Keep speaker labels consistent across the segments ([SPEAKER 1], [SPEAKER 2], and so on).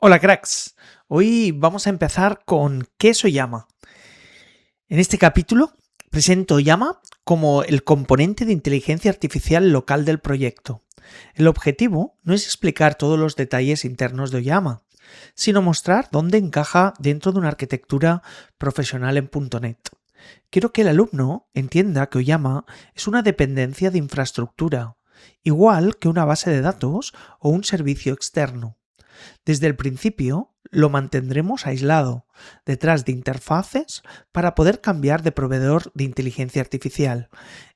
[SPEAKER 1] Hola cracks, hoy vamos a empezar con ¿qué es Oyama? En este capítulo presento Oyama como el componente de inteligencia artificial local del proyecto. El objetivo no es explicar todos los detalles internos de Oyama, sino mostrar dónde encaja dentro de una arquitectura profesional en .NET. Quiero que el alumno entienda que Oyama es una dependencia de infraestructura, igual que una base de datos o un servicio externo. Desde el principio lo mantendremos aislado, detrás de interfaces, para poder cambiar de proveedor de inteligencia artificial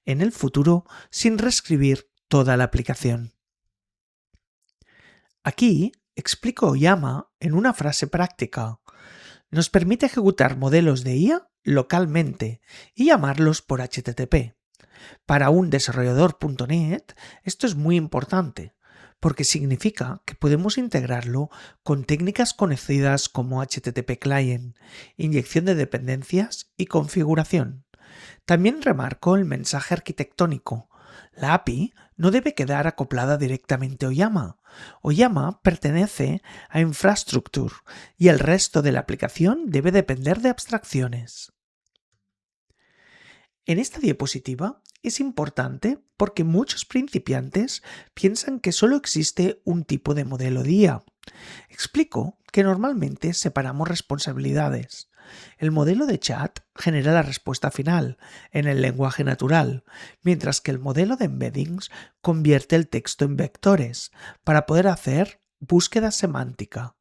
[SPEAKER 1] en el futuro sin reescribir toda la aplicación. Aquí explico Oyama en una frase práctica. Nos permite ejecutar modelos de IA localmente y llamarlos por HTTP. Para un desarrollador .NET esto es muy importante, porque significa que podemos integrarlo con técnicas conocidas como HTTP Client, inyección de dependencias y configuración. También remarco el mensaje arquitectónico. La API no debe quedar acoplada directamente a Oyama. Oyama pertenece a Infrastructure y el resto de la aplicación debe depender de abstracciones. En esta diapositiva es importante porque muchos principiantes piensan que solo existe un tipo de modelo de IA. Explico que normalmente separamos responsabilidades. El modelo de chat genera la respuesta final en el lenguaje natural, mientras que el modelo de embeddings convierte el texto en vectores para poder hacer búsqueda semántica.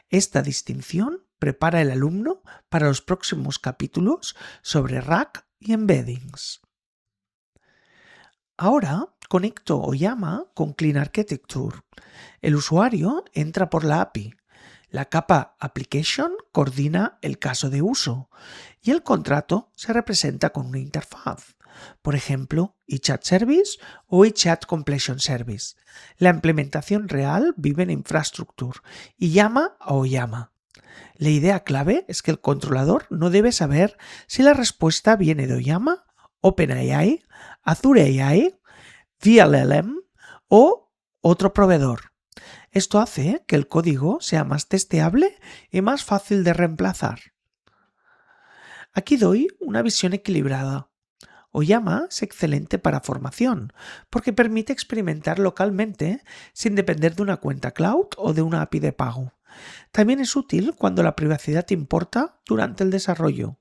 [SPEAKER 1] Esta distinción prepara al alumno para los próximos capítulos sobre RAG y embeddings. Ahora conecto Oyama con Clean Architecture. El usuario entra por la API. La capa Application coordina el caso de uso y el contrato se representa con una interfaz. Por ejemplo, eChat Service o eChat Completion Service. La implementación real vive en Infrastructure y llama a Oyama. La idea clave es que el controlador no debe saber si la respuesta viene de Oyama, OpenAI, Azure AI, VLLM o otro proveedor. Esto hace que el código sea más testeable y más fácil de reemplazar. Aquí doy una visión equilibrada. Oyama es excelente para formación porque permite experimentar localmente sin depender de una cuenta cloud o de una API de pago. También es útil cuando la privacidad importa durante el desarrollo,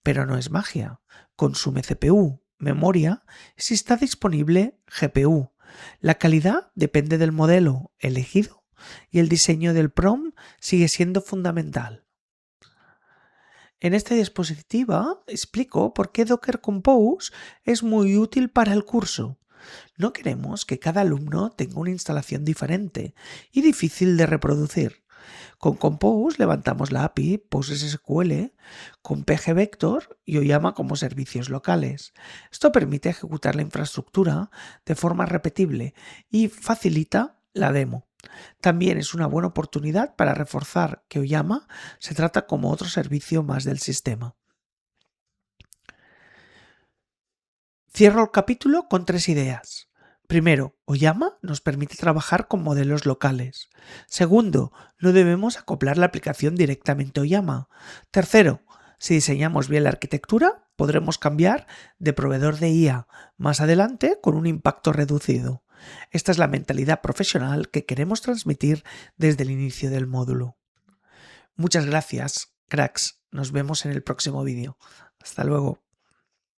[SPEAKER 1] pero no es magia. Consume CPU, memoria, si está disponible GPU. La calidad depende del modelo elegido y el diseño del prompt sigue siendo fundamental. En esta diapositiva explico por qué Docker Compose es muy útil para el curso. No queremos que cada alumno tenga una instalación diferente y difícil de reproducir. Con Compose levantamos la API PostgreSQL con pgvector y Oyama como servicios locales. Esto permite ejecutar la infraestructura de forma repetible y facilita la demo. También es una buena oportunidad para reforzar que Oyama se trata como otro servicio más del sistema. Cierro el capítulo con 3 ideas. Primero, Oyama nos permite trabajar con modelos locales. Segundo, no debemos acoplar la aplicación directamente a Oyama. Tercero, si diseñamos bien la arquitectura, podremos cambiar de proveedor de IA más adelante con un impacto reducido. Esta es la mentalidad profesional que queremos transmitir desde el inicio del módulo. Muchas gracias, cracks. Nos vemos en el próximo vídeo. Hasta luego.